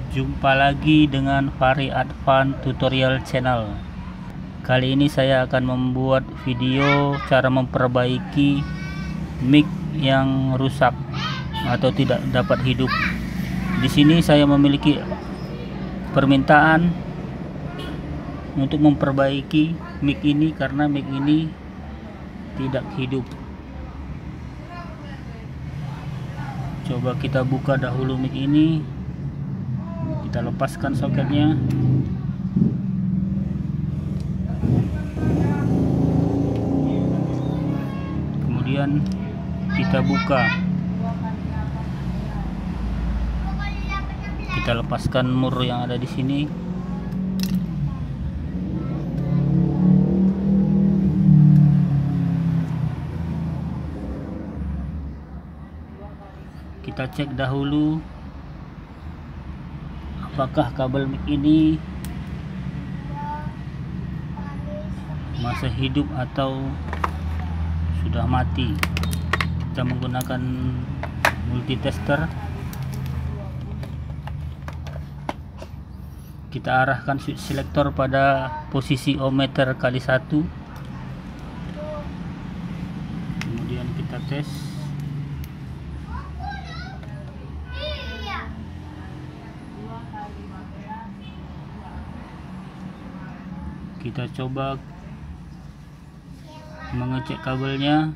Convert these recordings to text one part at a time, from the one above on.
Jumpa lagi dengan Fahri Advan Tutorial Channel. Kali ini saya akan membuat video cara memperbaiki mic yang rusak atau tidak dapat hidup. Di sini saya memiliki permintaan untuk memperbaiki mic ini karena mic ini tidak hidup. Coba kita buka dahulu mic ini. Kita lepaskan soketnya. Kemudian kita buka. Kita lepaskan mur yang ada di sini. Kita cek dahulu apakah kabel mic ini masih hidup atau sudah mati. Kita menggunakan multitester. Kita arahkan switch selector pada posisi ohmmeter kali 1. Kemudian kita tes. Kita coba mengecek kabelnya.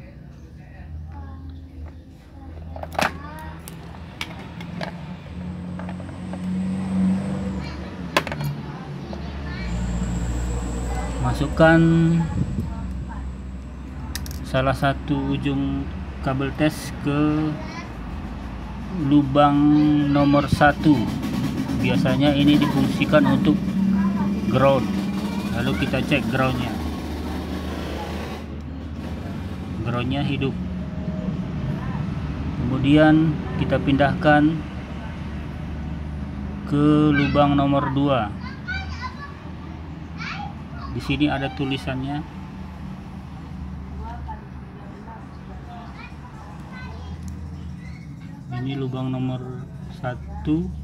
Masukkan salah satu ujung kabel tes ke lubang nomor 1. Biasanya ini difungsikan untuk ground. Lalu kita cek groundnya. Groundnya hidup. Kemudian kita pindahkan ke lubang nomor 2. Di sini ada tulisannya. Ini lubang nomor 1.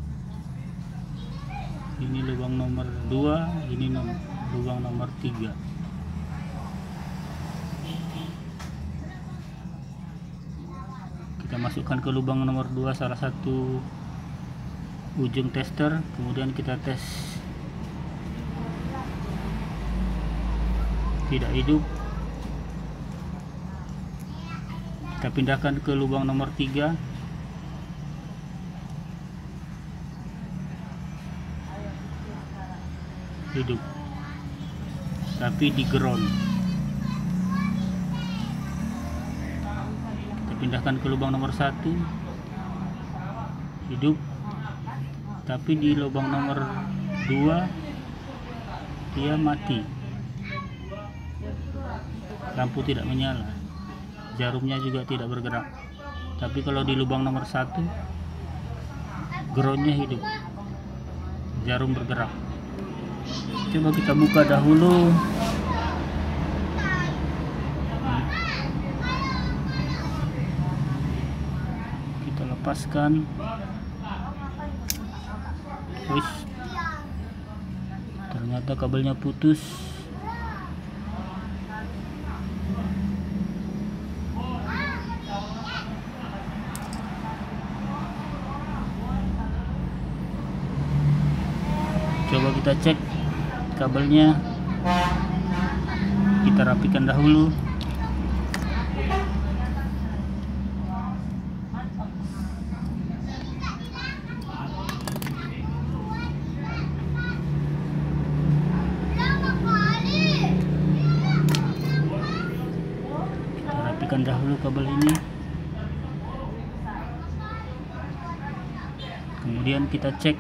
Ini lubang nomor 2. Ini lubang nomor 3. Kita masukkan ke lubang nomor 2 salah satu ujung tester. Kemudian kita tes. Tidak hidup. Kita pindahkan ke lubang nomor 3. Hidup, tapi di ground. Kita pindahkan ke lubang nomor 1. Hidup, tapi di lubang nomor 2 dia mati. Lampu tidak menyala, jarumnya juga tidak bergerak. Tapi kalau di lubang nomor 1 groundnya hidup, jarum bergerak. Coba kita buka dahulu. Kita lepaskan. Wih, ternyata kabelnya putus. Coba kita cek kabelnya. Kita rapikan dahulu. Kita rapikan dahulu kabel ini. Kemudian kita cek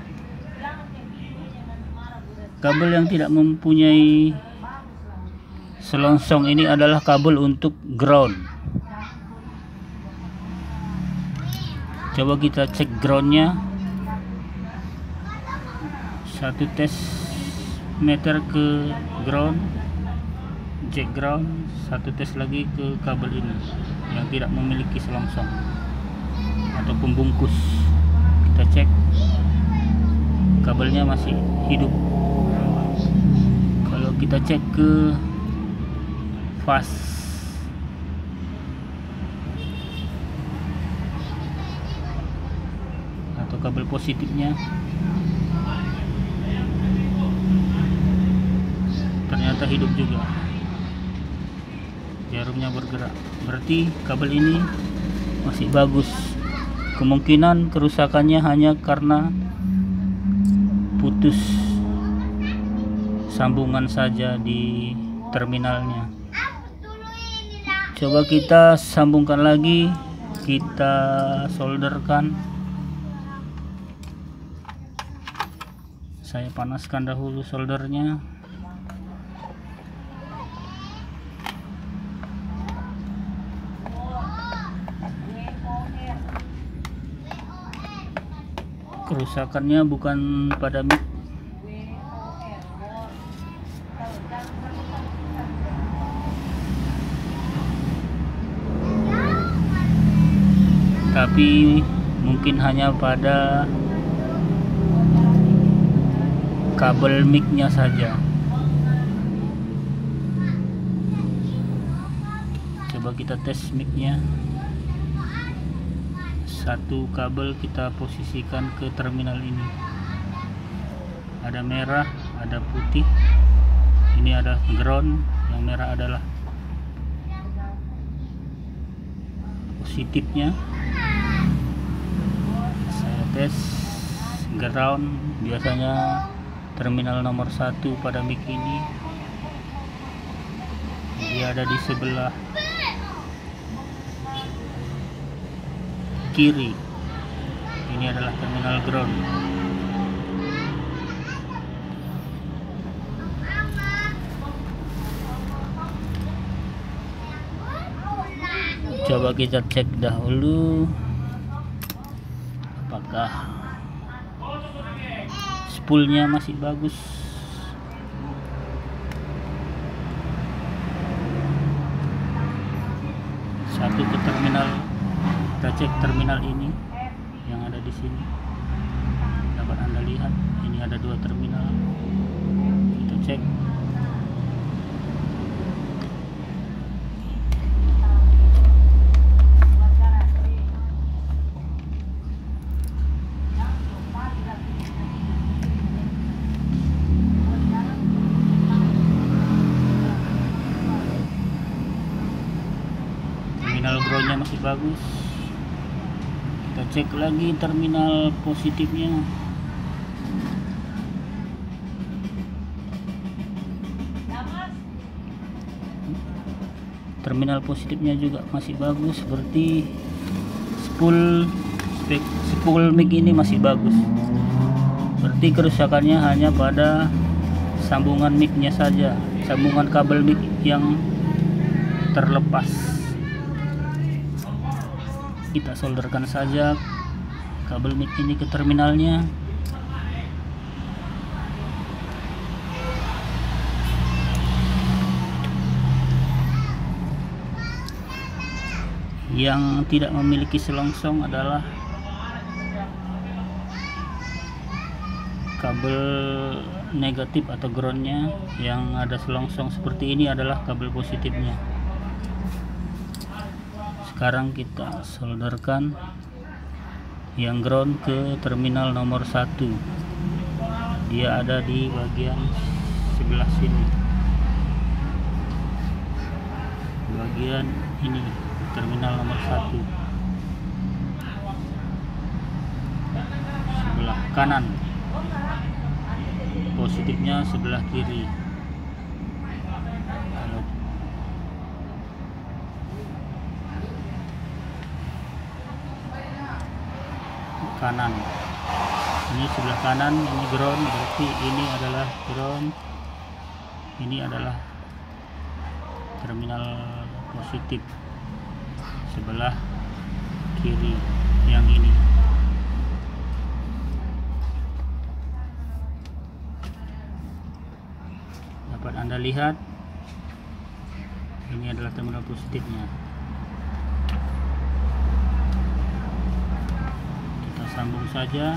kabel yang tidak mempunyai selongsong. Ini adalah kabel untuk ground. Coba kita cek groundnya. Satu tes meter ke ground, cek ground. Satu tes lagi ke kabel ini yang tidak memiliki selongsong atau pembungkus. Kita cek kabelnya masih hidup. Kalau kita cek ke fast atau kabel positifnya, ternyata hidup juga, jarumnya bergerak, berarti kabel ini masih bagus. Kemungkinan kerusakannya hanya karena putus sambungan saja di terminalnya. Coba kita sambungkan lagi, kita solderkan. Saya panaskan dahulu soldernya. Kerusakannya bukan pada mic, tapi mungkin hanya pada kabel mic-nya saja. Coba kita tes mic-nya. Satu kabel kita posisikan ke terminal ini, ada merah, ada putih, ini ada ground, yang merah adalah positifnya. Saya tes ground, biasanya terminal nomor 1 pada mic ini dia ada di sebelah kiri. Ini adalah terminal ground. Coba kita cek dahulu apakah spoolnya masih bagus. Satu ke terminal, kita cek terminal ini yang ada di sini. Dapat Anda lihat, ini ada 2 terminal. Kita cek. Terminal groundnya masih bagus. Kita cek lagi terminal positifnya. Terminal positifnya juga masih bagus, berarti spool mic ini masih bagus. Berarti kerusakannya hanya pada sambungan mic-nya saja, sambungan kabel mic yang terlepas. Kita solderkan saja kabel mic ini ke terminalnya. Yang tidak memiliki selongsong adalah kabel negatif atau groundnya. Yang ada selongsong seperti ini adalah kabel positifnya. Sekarang kita solderkan yang ground ke terminal nomor 1. Dia ada di bagian sebelah sini, bagian ini, terminal nomor 1 sebelah kanan, positifnya sebelah kiri. Kanan, ini sebelah kanan, ini ground, berarti ini adalah ground, ini adalah terminal positif. Sebelah kiri yang ini. Dapat Anda lihat, ini adalah terminal positifnya. Kita sambung saja.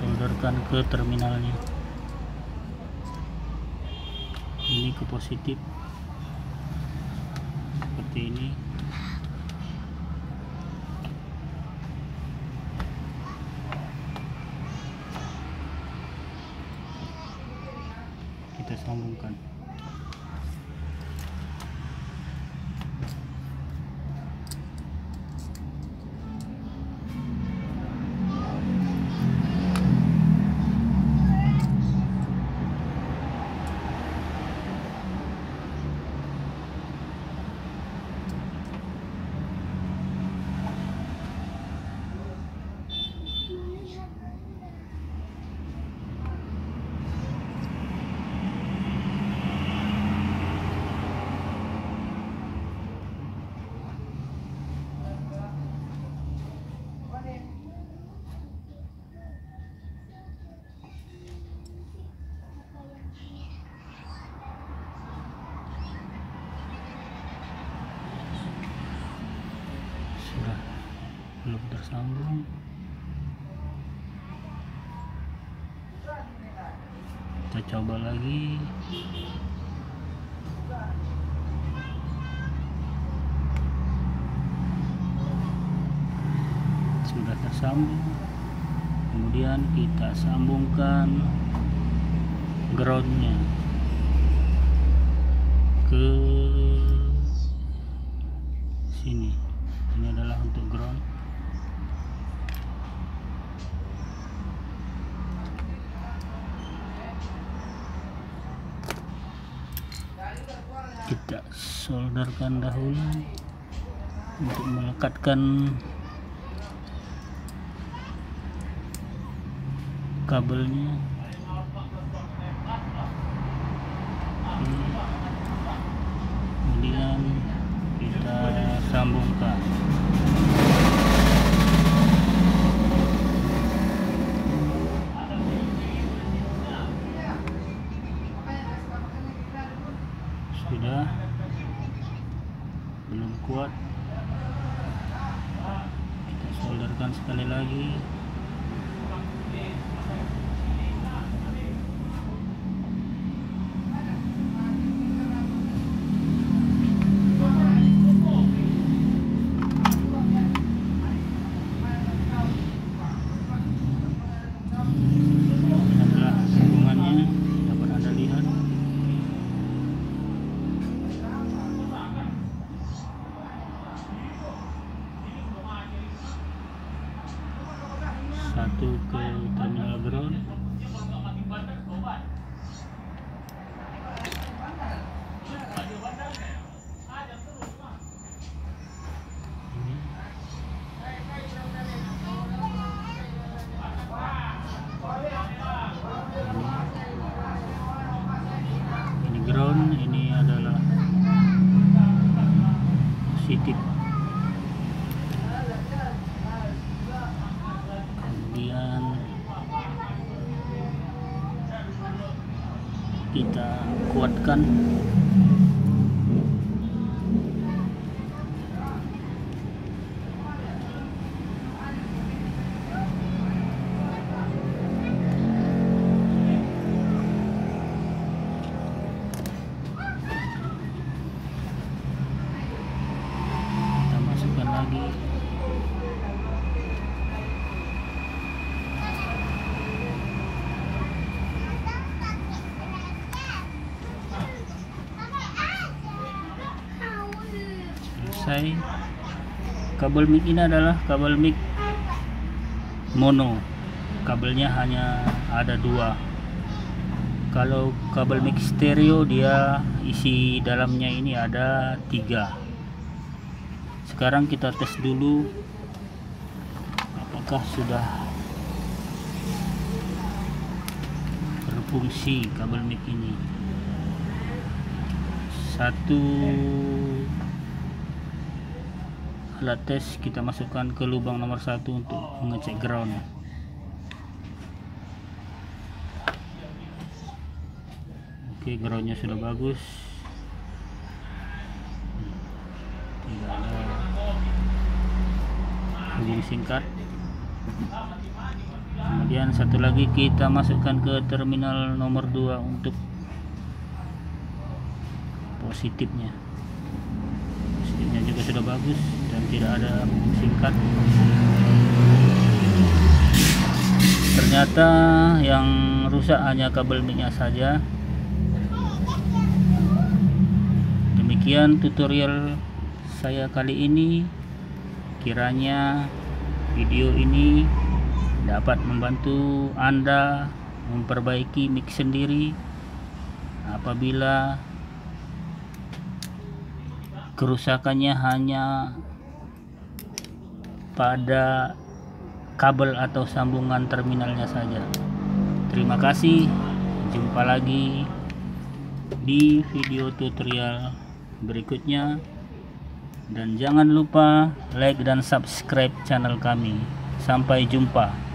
solderkan ke terminalnya. Ini ke positif seperti ini. Kita sambungkan. Sudah belum tersambung. Kita coba lagi. Sudah tersambung. Kemudian kita sambungkan groundnya ke sini. Ini adalah untuk ground. Kita solderkan dahulu untuk melekatkan kabelnya. Kemudian kita sambungkan. Sudah, belum kuat, kita solderkan sekali lagi. Ini adalah hubungannya, dapat Anda lihat. Satu ke terminal ground, ini ground, ini adalah positif. Kemudian kita kuatkan. Kita masukkan lagi. Selesai. Kabel mic ini adalah kabel mic mono. Kabelnya hanya ada 2. Kalau kabel mic stereo dia isi dalamnya ini ada 3. Sekarang kita tes dulu apakah sudah berfungsi kabel mic ini. Satu alat tes kita masukkan ke lubang nomor 1 untuk mengecek ground. Oke, groundnya sudah bagus, tidak ada hubung singkat. Kemudian satu lagi kita masukkan ke terminal nomor 2 untuk positifnya juga sudah bagus dan tidak ada singkat. Ternyata yang rusak hanya kabel mic-nya saja. Demikian tutorial saya kali ini. Kiranya video ini dapat membantu Anda memperbaiki mic sendiri apabila kerusakannya hanya pada kabel atau sambungan terminalnya saja. Terima kasih, jumpa lagi di video tutorial berikutnya, dan jangan lupa like dan subscribe channel kami. Sampai jumpa.